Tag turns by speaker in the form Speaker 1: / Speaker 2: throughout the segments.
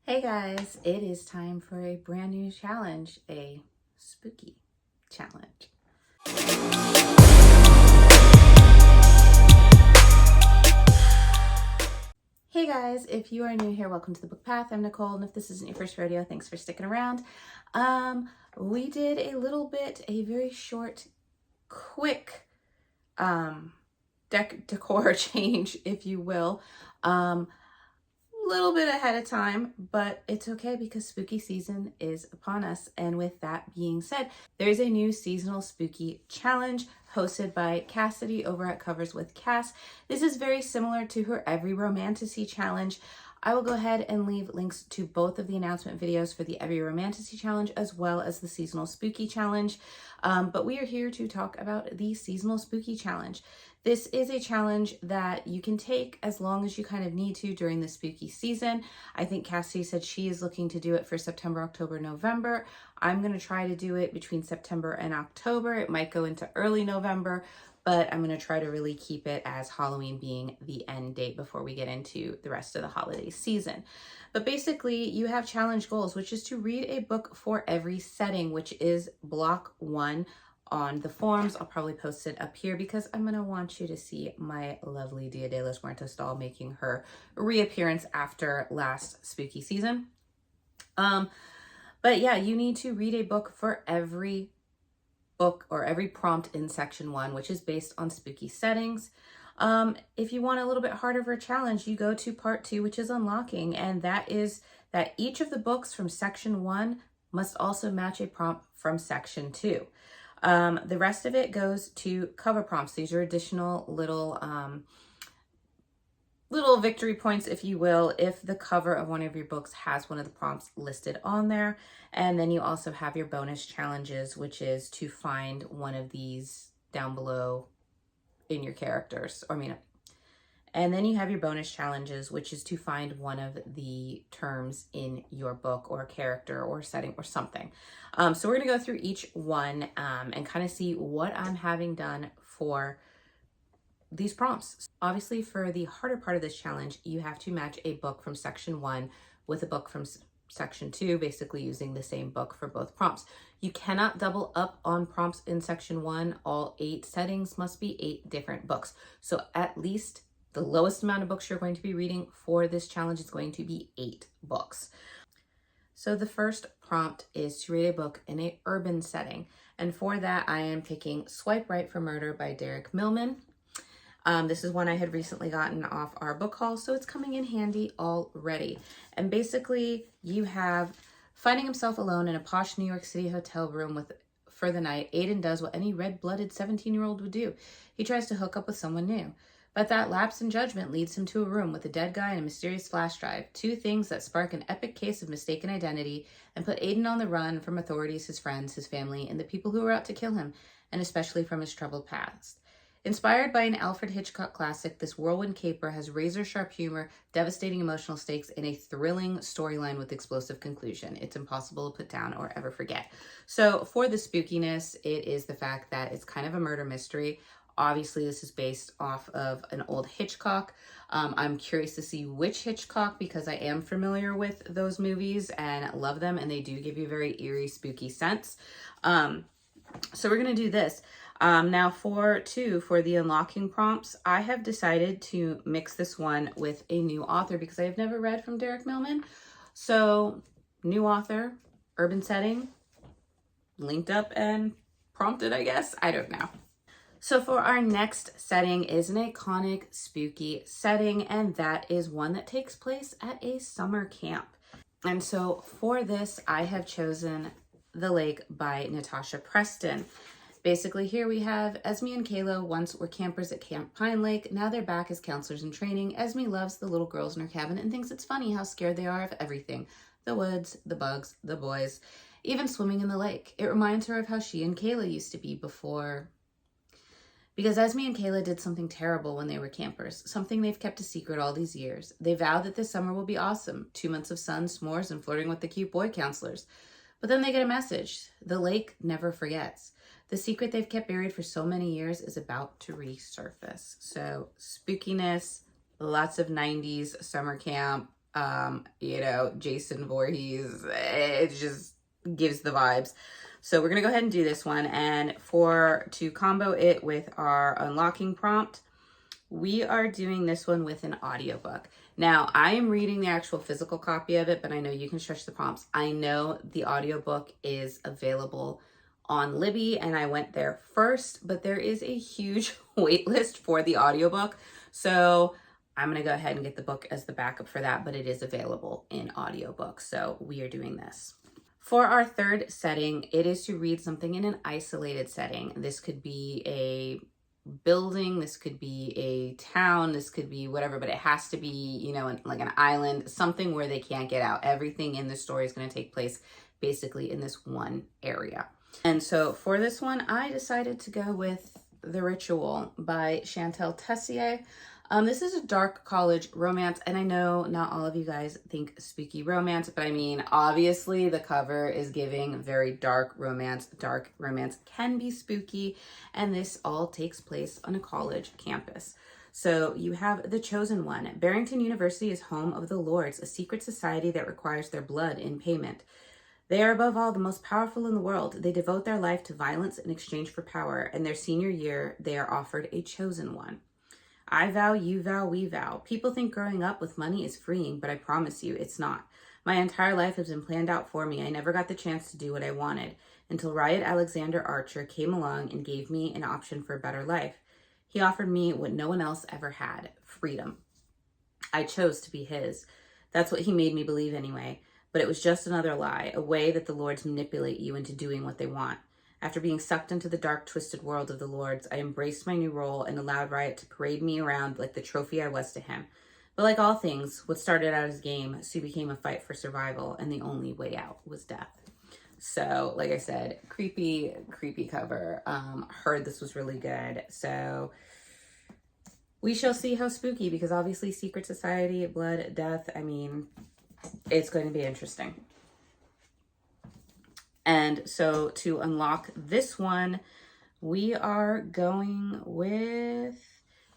Speaker 1: Hey guys, it is time for a brand new challenge, a spooky challenge. Hey guys, if you are new here, welcome to the Book Path. I'm Nicole, and if this isn't your first rodeo, thanks for sticking around. We did a very short, quick decor change, if you will. Little bit ahead of time, but it's okay because spooky season is upon us. And with that being said, there's a new seasonal spooky challenge hosted by Cassidy over at Covers with Cass. This is very similar to her Every Romantasy challenge. I will go ahead and leave links to both of the announcement videos for the Every Romantasy challenge as well as the seasonal spooky challenge. But we are here to talk about the seasonal spooky challenge. This is a challenge that you can take as long as you kind of need to during the spooky season. I think Cassidy said she is looking to do it for September, October, November. I'm going to try to do it between September and October. It might go into early November, but I'm going to try to really keep it as Halloween being the end date before we get into the rest of the holiday season. But basically, you have challenge goals, which is to read a book for every setting, which is block 1 on the forms. I'll probably post it up here because I'm going to want you to see my lovely Dia de los Muertos doll making her reappearance after last spooky season. But yeah, you need to read a book for every book or every prompt in section 1, which is based on spooky settings. If you want a little bit harder of a challenge, you go to part 2, which is unlocking, and that is that each of the books from section 1 must also match a prompt from section 2. The rest of it goes to cover prompts. These are additional little victory points, if you will, if the cover of one of your books has one of the prompts listed on there. And then you also have your bonus challenges, which is to find one of these down below in your characters. And then you have your bonus challenges, which is to find one of the terms in your book or character or setting or something. So we're going to go through each one and kind of see what I'm having done for these prompts. Obviously, for the harder part of this challenge, you have to match a book from section 1 with a book from section 2, basically using the same book for both prompts. You cannot double up on prompts in section 1. All 8 settings must be 8 different books. So at least the lowest amount of books you're going to be reading for this challenge is going to be 8 books. So the first prompt is to read a book in an urban setting. And for that, I am picking Swipe Right for Murder by Derek Millman. This is one I had recently gotten off our book haul, so it's coming in handy already. And basically, you have finding himself alone in a posh New York City hotel room for the night. Aiden does what any red-blooded 17-year-old would do. He tries to hook up with someone new. But that lapse in judgment leads him to a room with a dead guy and a mysterious flash drive, 2 things that spark an epic case of mistaken identity and put Aiden on the run from authorities, his friends, his family, and the people who are out to kill him, and especially from his troubled past. Inspired by an Alfred Hitchcock classic, this whirlwind caper has razor-sharp humor, devastating emotional stakes, and a thrilling storyline with explosive conclusion. It's impossible to put down or ever forget. So for the spookiness, it is the fact that it's kind of a murder mystery. Obviously, this is based off of an old Hitchcock. I'm curious to see which Hitchcock because I am familiar with those movies and love them, and they do give you a very eerie, spooky sense. So we're going to do this. Now for the unlocking prompts, I have decided to mix this one with a new author because I have never read from Derek Millman. So new author, urban setting, linked up and prompted, I guess. I don't know. So for our next setting is an iconic spooky setting, and that is one that takes place at a summer camp. And so for this, I have chosen The Lake by Natasha Preston. Basically, here we have Esme and Kayla once were campers at Camp Pine Lake. Now they're back as counselors in training. Esme loves the little girls in her cabin and thinks it's funny how scared they are of everything. The woods, the bugs, the boys, even swimming in the lake. It reminds her of how she and Kayla used to be before. Because Esme and Kayla did something terrible when they were campers, something they've kept a secret all these years. They vow that this summer will be awesome. 2 months of sun, s'mores, and flirting with the cute boy counselors. But then they get a message. The lake never forgets. The secret they've kept buried for so many years is about to resurface. So spookiness, lots of 90s summer camp, you know, Jason Voorhees. It just gives the vibes. So we're gonna go ahead and do this one. And to combo it with our unlocking prompt, we are doing this one with an audiobook. Now, I am reading the actual physical copy of it, but I know you can stretch the prompts. I know the audiobook is available on Libby, and I went there first, but there is a huge wait list for the audiobook. So I'm gonna go ahead and get the book as the backup for that, but it is available in audiobook. So we are doing this. For our third setting, it is to read something in an isolated setting. This could be a building, this could be a town, this could be whatever, but it has to be, you know, like an island, something where they can't get out. Everything in the story is going to take place basically in this one area. And so for this one, I decided to go with The Ritual by Chantal Tessier. This is a dark college romance, and I know not all of you guys think spooky romance, but I mean, obviously the cover is giving very dark romance. Dark romance can be spooky, and this all takes place on a college campus. So you have The Chosen One. Barrington University is home of the Lords, a secret society that requires their blood in payment. They are above all the most powerful in the world. They devote their life to violence in exchange for power, and their senior year, they are offered a chosen one. I vow, you vow, we vow. People think growing up with money is freeing, but I promise you it's not. My entire life has been planned out for me. I never got the chance to do what I wanted until Riot Alexander Archer came along and gave me an option for a better life. He offered me what no one else ever had, freedom. I chose to be his. That's what he made me believe anyway. But it was just another lie, a way that the Lords manipulate you into doing what they want. After being sucked into the dark, twisted world of the Lords, I embraced my new role and allowed Riot to parade me around like the trophy I was to him. But like all things, what started out as a game soon became a fight for survival, and the only way out was death. So, like I said, creepy, creepy cover. Heard this was really good. So we shall see how spooky, because obviously secret society, blood, death, I mean, it's going to be interesting. And so to unlock this one, we are going with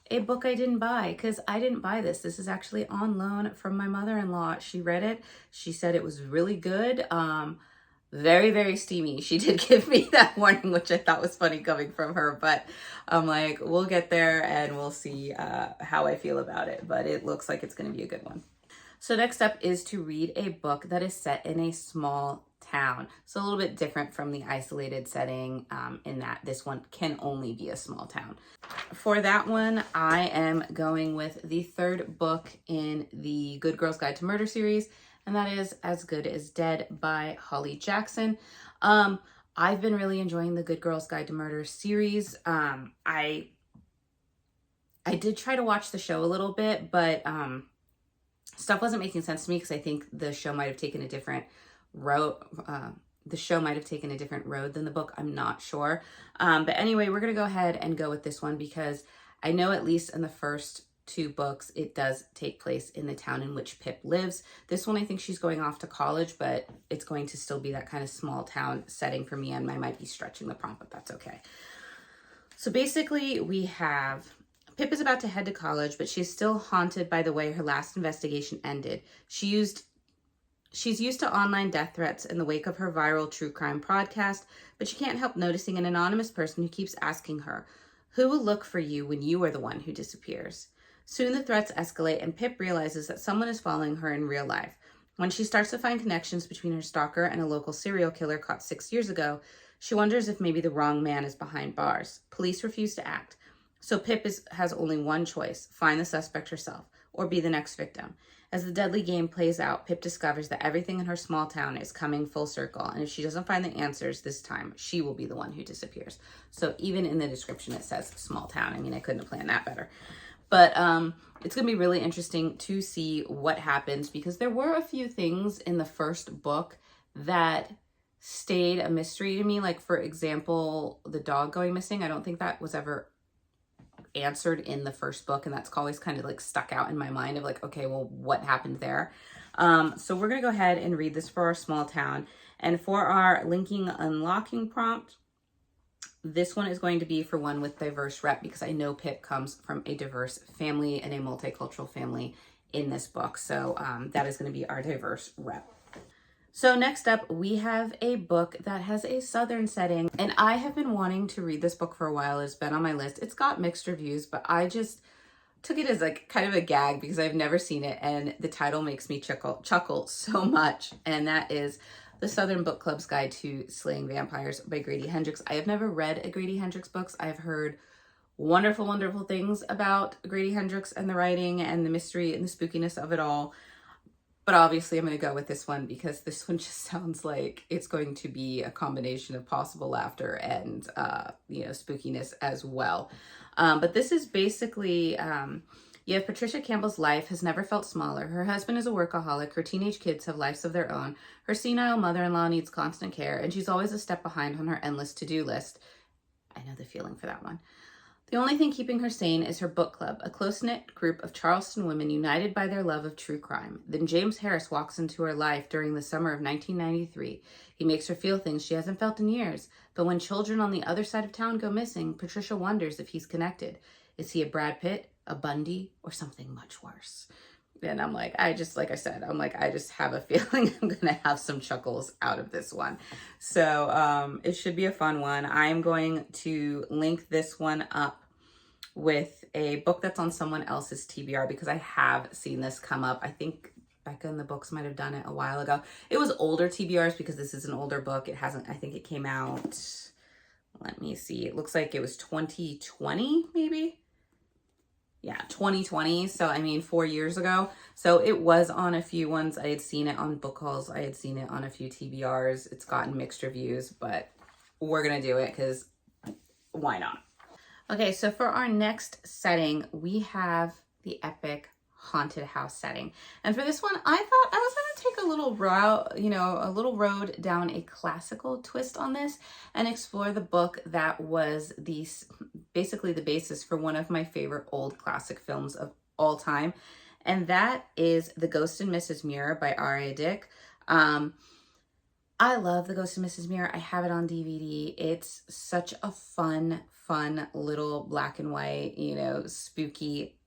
Speaker 1: a book I didn't buy, because I didn't buy this. This is actually on loan from my mother-in-law. She read it. She said it was really good. Very, very steamy. She did give me that warning, which I thought was funny coming from her, but I'm like, we'll get there and we'll see how I feel about it. But it looks like it's going to be a good one. So next up is to read a book that is set in a small town. So a little bit different from the isolated setting in that this one can only be a small town. For that one, I am going with the third book in the Good Girls Guide to Murder series, and that is As Good as Dead by Holly Jackson. I've been really enjoying the Good Girls Guide to Murder series. I did try to watch the show a little bit, but stuff wasn't making sense to me because I think the show might have taken a different road. The show might have taken a different road than the book. I'm not sure. But anyway, we're going to go ahead and go with this one because I know at least in the first two books, it does take place in the town in which Pip lives. This one, I think she's going off to college, but it's going to still be that kind of small town setting for me, and I might be stretching the prompt, but that's okay. So basically, we have Pip is about to head to college, but she's still haunted by the way her last investigation ended. She's used to online death threats in the wake of her viral true crime podcast, but she can't help noticing an anonymous person who keeps asking her, who will look for you when you are the one who disappears? Soon the threats escalate and Pip realizes that someone is following her in real life. When she starts to find connections between her stalker and a local serial killer caught 6 years ago, she wonders if maybe the wrong man is behind bars. Police refuse to act. So Pip has only one choice, find the suspect herself, or be the next victim. As the deadly game plays out, Pip discovers that everything in her small town is coming full circle, and if she doesn't find the answers this time, she will be the one who disappears. So even in the description it says small town. I mean, I couldn't have planned that better. But it's going to be really interesting to see what happens, because there were a few things in the first book that stayed a mystery to me. Like, for example, the dog going missing. I don't think that was ever answered in the first book, and that's always kind of like stuck out in my mind of like, okay, well, what happened there? So we're going to go ahead and read this for our small town. And for our linking unlocking prompt, this one is going to be for one with diverse rep, because I know Pip comes from a diverse family and a multicultural family in this book. So that is going to be our diverse rep. So next up, we have a book that has a Southern setting, and I have been wanting to read this book for a while. It's been on my list. It's got mixed reviews, but I just took it as like kind of a gag because I've never seen it, and the title makes me chuckle so much, and that is The Southern Book Club's Guide to Slaying Vampires by Grady Hendrix. I have never read a Grady Hendrix books. I've heard wonderful, wonderful things about Grady Hendrix and the writing and the mystery and the spookiness of it all. But obviously I'm going to go with this one because this one just sounds like it's going to be a combination of possible laughter and, spookiness as well. But this is basically, you have Patricia Campbell's life has never felt smaller. Her husband is a workaholic. Her teenage kids have lives of their own. Her senile mother-in-law needs constant care, and she's always a step behind on her endless to-do list. I know the feeling for that one. The only thing keeping her sane is her book club, a close-knit group of Charleston women united by their love of true crime. Then James Harris walks into her life during the summer of 1993. He makes her feel things she hasn't felt in years. But when children on the other side of town go missing, Patricia wonders if he's connected. Is he a Brad Pitt, a Bundy, or something much worse? And I'm like, I just have a feeling I'm going to have some chuckles out of this one. So it should be a fun one. I'm going to link this one up with a book that's on someone else's TBR because I have seen this come up. I think Becca in the Books might have done it a while ago. It was older TBRs because this is an older book. It hasn't, I think it came out, let me see. It looks like it was 2020 maybe. Yeah, 2020. So, I mean, 4 years ago. So it was on a few ones. I had seen it on book hauls. I had seen it on a few TBRs. It's gotten mixed reviews, but we're going to do it because why not? Okay, so for our next setting, we have the epic haunted house setting. And for this one, I thought I was going to take a little route, a little road down a classical twist on this and explore the book that was basically the basis for one of my favorite old classic films of all time. And that is The Ghost and Mrs. Muir by R.A. Dick. I love The Ghost of Mrs. Muir. I have it on DVD. It's such a fun little black and white, spooky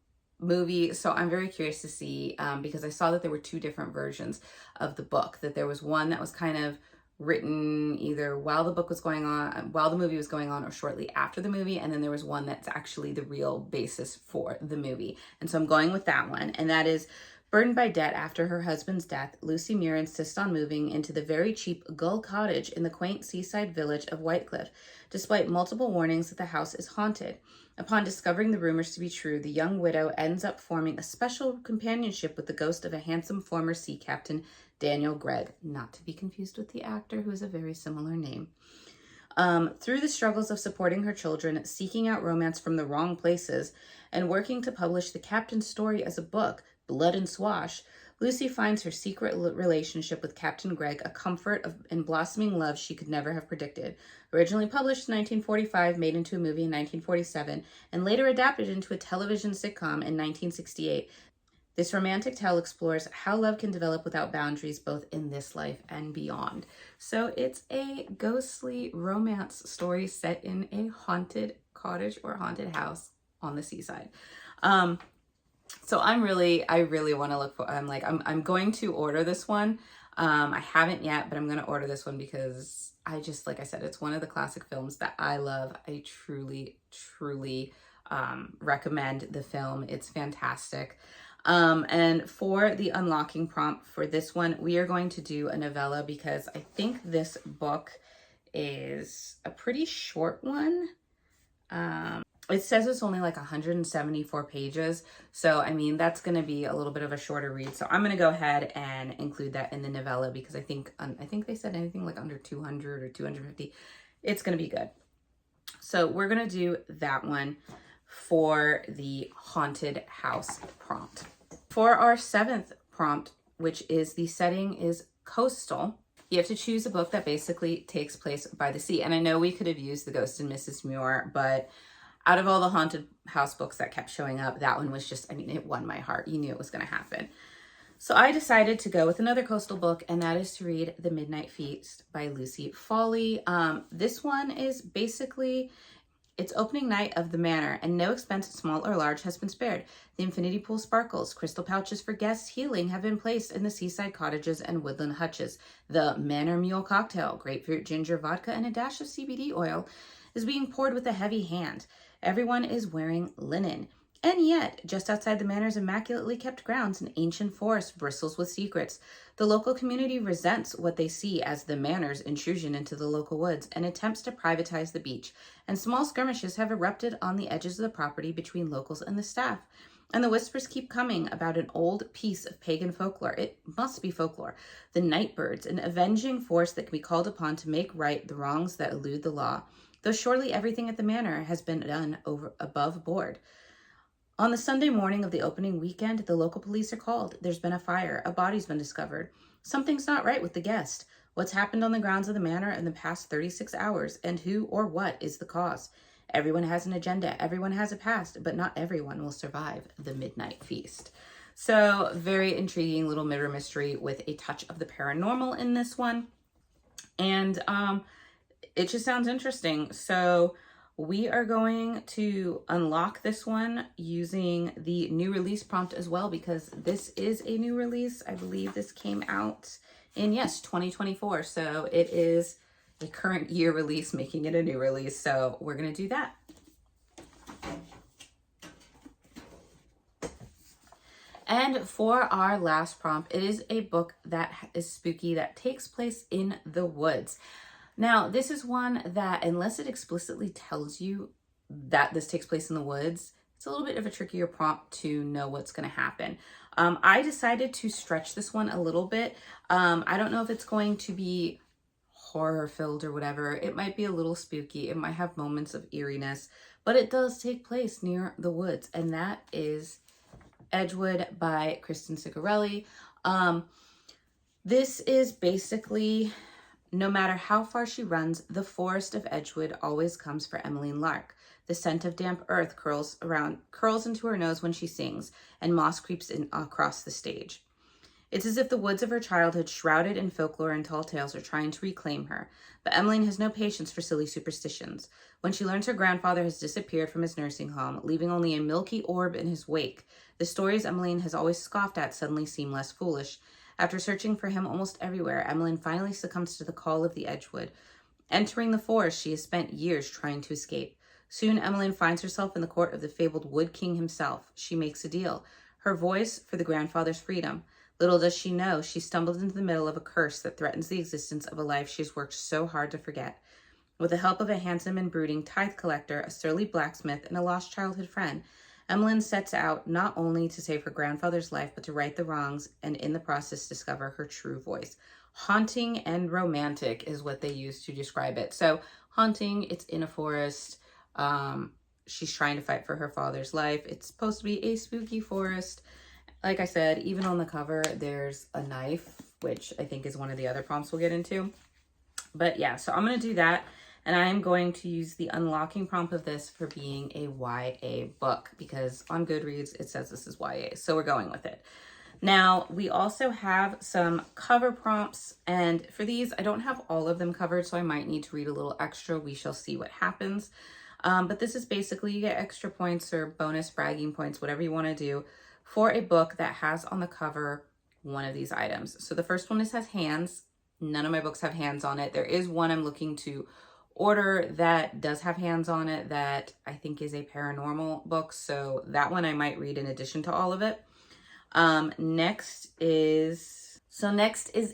Speaker 1: movie. So I'm very curious to see, because I saw that there were two different versions of the book, that there was one that was kind of written either while the book was going on, while the movie was going on, or shortly after the movie. And then there was one that's actually the real basis for the movie. And so I'm going with that one. And that is, burdened by debt after her husband's death, Lucy Muir insists on moving into the very cheap Gull Cottage in the quaint seaside village of Whitecliff, despite multiple warnings that the house is haunted. Upon discovering the rumors to be true, the young widow ends up forming a special companionship with the ghost of a handsome former sea captain, Daniel Gregg, not to be confused with the actor who has a very similar name. Through the struggles of supporting her children, seeking out romance from the wrong places, and working to publish the captain's story as a book, Blood and Swash, Lucy finds her secret relationship with Captain Gregg a comfort and blossoming love she could never have predicted. Originally published in 1945, made into a movie in 1947, and later adapted into a television sitcom in 1968, this romantic tale explores how love can develop without boundaries, both in this life and beyond. So it's a ghostly romance story set in a haunted cottage or haunted house on the seaside. So I really want to look for, I'm going to order this one. I haven't yet, but I'm going to order this one because like I said, it's one of the classic films that I love. I truly recommend the film. It's fantastic. And for the unlocking prompt for this one, we are going to do a novella because I think this book is a pretty short one. It says it's only like 174 pages. So, I mean, that's going to be a little bit of a shorter read. So I'm going to go ahead and include that in the novella because I think they said anything like under 200 or 250. It's going to be good. So we're going to do that one for the haunted house prompt. For our 7th prompt, which is the setting is coastal, you have to choose a book that basically takes place by the sea. And I know we could have used The Ghost and Mrs. Muir, but out of all the haunted house books that kept showing up, that one was just, it won my heart. You knew it was going to happen. So I decided to go with another coastal book, and that is to read The Midnight Feast by Lucy Foley. This one is basically It's opening night of the manor, and no expense, small or large, has been spared. The infinity pool sparkles. Crystal pouches for guests' healing have been placed in the seaside cottages and woodland hutches. The Manor Mule cocktail, grapefruit, ginger, vodka, and a dash of CBD oil, is being poured with a heavy hand. Everyone is wearing linen. And yet, just outside the manor's immaculately kept grounds, an ancient forest bristles with secrets. The local community resents what they see as the manor's intrusion into the local woods and attempts to privatize the beach, and small skirmishes have erupted on the edges of the property between locals and the staff. And the whispers keep coming about an old piece of pagan folklore. It must be folklore. The Nightbirds, an avenging force that can be called upon to make right the wrongs that elude the law, though surely everything at the manor has been done above board. On the Sunday morning of the opening weekend, the local police are called. There's been a fire. A body's been discovered. Something's not right with the guest. What's happened on the grounds of the manor in the past 36 hours, and who or what is the cause? Everyone has an agenda. Everyone has a past, but not everyone will survive the midnight feast. So, very intriguing little murder mystery with a touch of the paranormal in this one. And it just sounds interesting. So, we are going to unlock this one using the new release prompt as well, because this is a new release. I believe this came out in, yes, 2024. So it is a current year release, making it a new release. So we're going to do that. And for our last prompt, it is a book that is spooky, that takes place in the woods. Now, this is one that, unless it explicitly tells you that this takes place in the woods, it's a little bit of a trickier prompt to know what's going to happen. I decided to stretch this one a little bit. I don't know if it's going to be horror-filled or whatever. It might be a little spooky. It might have moments of eeriness, but it does take place near the woods, and that is Edgewood by Kristen Sigarelli. This is basically, no matter how far she runs, the forest of Edgewood always comes for Emmeline Lark. The scent of damp earth curls into her nose when she sings, and moss creeps in across the stage. It's as if the woods of her childhood, shrouded in folklore and tall tales, are trying to reclaim her. But Emmeline has no patience for silly superstitions. When she learns her grandfather has disappeared from his nursing home, leaving only a milky orb in his wake, the stories Emmeline has always scoffed at suddenly seem less foolish. After searching for him almost everywhere, Emmeline finally succumbs to the call of the Edgewood. Entering the forest, she has spent years trying to escape. Soon, Emmeline finds herself in the court of the fabled Wood King himself. She makes a deal. Her voice for the grandfather's freedom. Little does she know, she stumbles into the middle of a curse that threatens the existence of a life she's worked so hard to forget. With the help of a handsome and brooding tithe collector, a surly blacksmith, and a lost childhood friend, Emmeline sets out not only to save her grandfather's life, but to right the wrongs and in the process discover her true voice. Haunting and romantic is what they use to describe it. So haunting, it's in a forest. She's trying to fight for her father's life. It's supposed to be a spooky forest. Like I said, even on the cover, there's a knife, which I think is one of the other prompts we'll get into. But yeah, so I'm going to do that. And I am going to use the unlocking prompt of this for being a YA book, because on Goodreads, it says this is YA. So we're going with it. Now, we also have some cover prompts. And for these, I don't have all of them covered, so I might need to read a little extra. We shall see what happens. But this is basically, you get extra points or bonus bragging points, whatever you want to do, for a book that has on the cover one of these items. So the first one has hands. None of my books have hands on it. There is one I'm looking to order that does have hands on it that I think is a paranormal book. So that one I might read in addition to all of it. Next is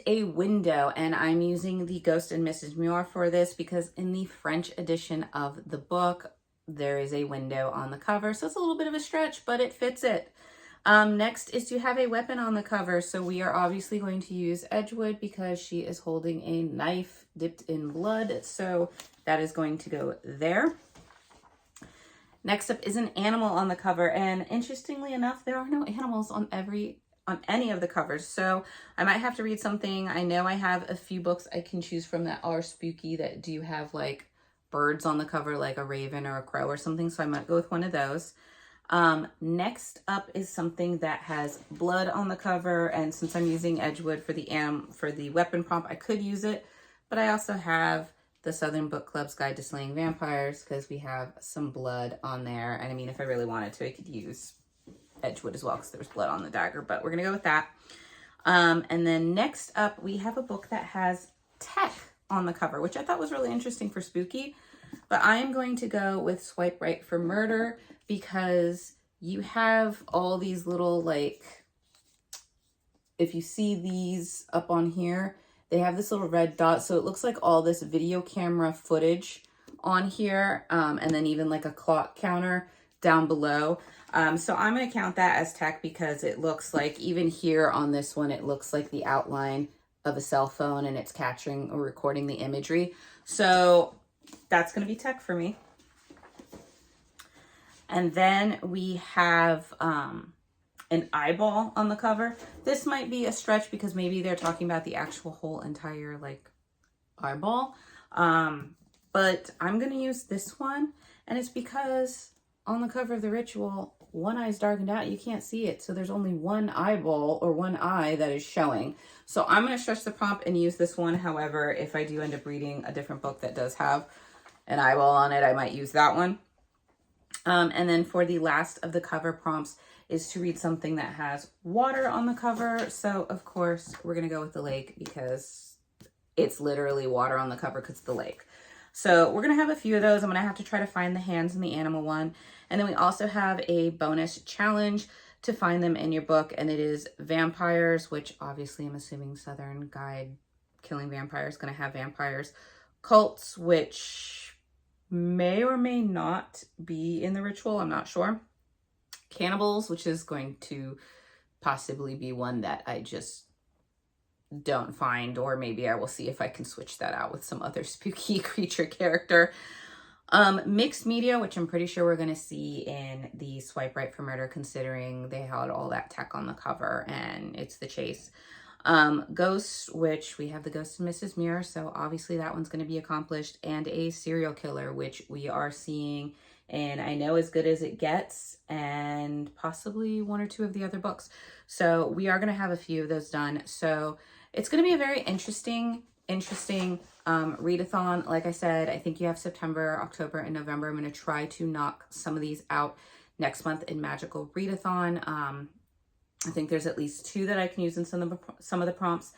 Speaker 1: a window, and I'm using the Ghost and Mrs. Muir for this because in the French edition of the book, there is a window on the cover. So it's a little bit of a stretch, but it fits it. Next is to have a weapon on the cover. So we are obviously going to use Edgewood because she is holding a knife dipped in blood. So that is going to go there. Next up is an animal on the cover. And interestingly enough, there are no animals on any of the covers. So I might have to read something. I know I have a few books I can choose from that are spooky that do have like birds on the cover, like a raven or a crow or something. So I might go with one of those. Next up is something that has blood on the cover, and since I'm using Edgewood for the weapon prompt, I could use it, but I also have the Southern Book Club's Guide to Slaying Vampires, because we have some blood on there. And I mean, if I really wanted to, I could use Edgewood as well, because there was blood on the dagger, but we're gonna go with that. And then next up, we have a book that has tech on the cover, which I thought was really interesting for spooky, but I am going to go with Swipe Right for Murder, because you have all these little, like, if you see these up on here, they have this little red dot. So it looks like all this video camera footage on here. And then even like a clock counter down below. So I'm going to count that as tech, because it looks like even here on this one, it looks like the outline of a cell phone, and it's capturing or recording the imagery. So that's going to be tech for me. And then we have an eyeball on the cover. This might be a stretch, because maybe they're talking about the actual whole entire like eyeball. But I'm going to use this one, and it's because on the cover of The Ritual, one eye is darkened out. You can't see it. So there's only one eyeball, or one eye, that is showing. So I'm going to stretch the prompt and use this one. However, if I do end up reading a different book that does have an eyeball on it, I might use that one. And then for the last of the cover prompts is to read something that has water on the cover. So of course we're going to go with the lake, because it's literally water on the cover, because it's the lake. So we're going to have a few of those. I'm going to have to try to find the hands and the animal one. And then we also have a bonus challenge to find them in your book. And it is vampires, which obviously I'm assuming Southern Guide Killing Vampires is going to have vampires. Cults, which may or may not be in The Ritual. I'm not sure. Cannibals, which is going to possibly be one that I just don't find, or maybe I will see if I can switch that out with some other spooky creature character. Mixed media, which I'm pretty sure we're going to see in the Swipe Right for Murder, considering they had all that tech on the cover and it's the chase. Ghosts, which we have the Ghost of Mrs. Muir, so obviously that one's going to be accomplished, and a serial killer, which we are seeing in I Know As Good As It Gets, and possibly one or two of the other books. So we are going to have a few of those done. So it's going to be a very interesting readathon. Like I said, I think you have September, October, and November. I'm going to try to knock some of these out next month in Magical Readathon. I think there's at least 2 that I can use in some of the prompts.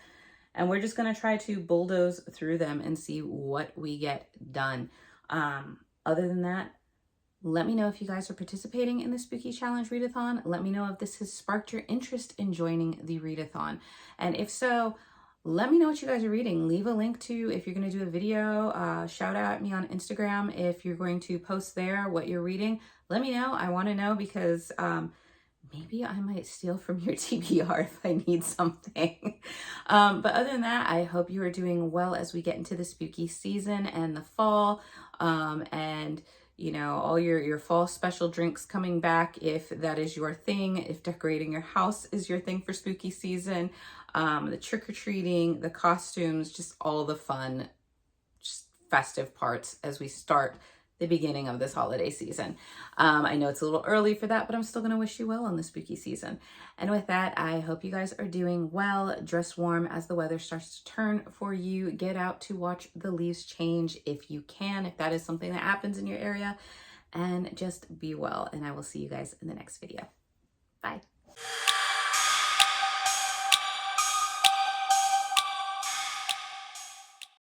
Speaker 1: And we're just going to try to bulldoze through them and see what we get done. Other than that, let me know if you guys are participating in the Spooky Challenge Readathon. Let me know if this has sparked your interest in joining the Readathon. And if so, let me know what you guys are reading. Leave a link to, if you're going to do a video, shout out at me on Instagram. If you're going to post there what you're reading, let me know. I want to know, because maybe I might steal from your TBR if I need something. But other than that, I hope you are doing well as we get into the spooky season and the fall. And you know, all your fall special drinks coming back, if that is your thing, if decorating your house is your thing for spooky season, the trick-or-treating, the costumes, just all the fun, just festive parts as we start the beginning of this holiday season. I know it's a little early for that, but I'm still going to wish you well on the spooky season. And with that, I hope you guys are doing well. Dress warm as the weather starts to turn for you. Get out to watch the leaves change if you can, if that is something that happens in your area. And just be well. And I will see you guys in the next video. Bye.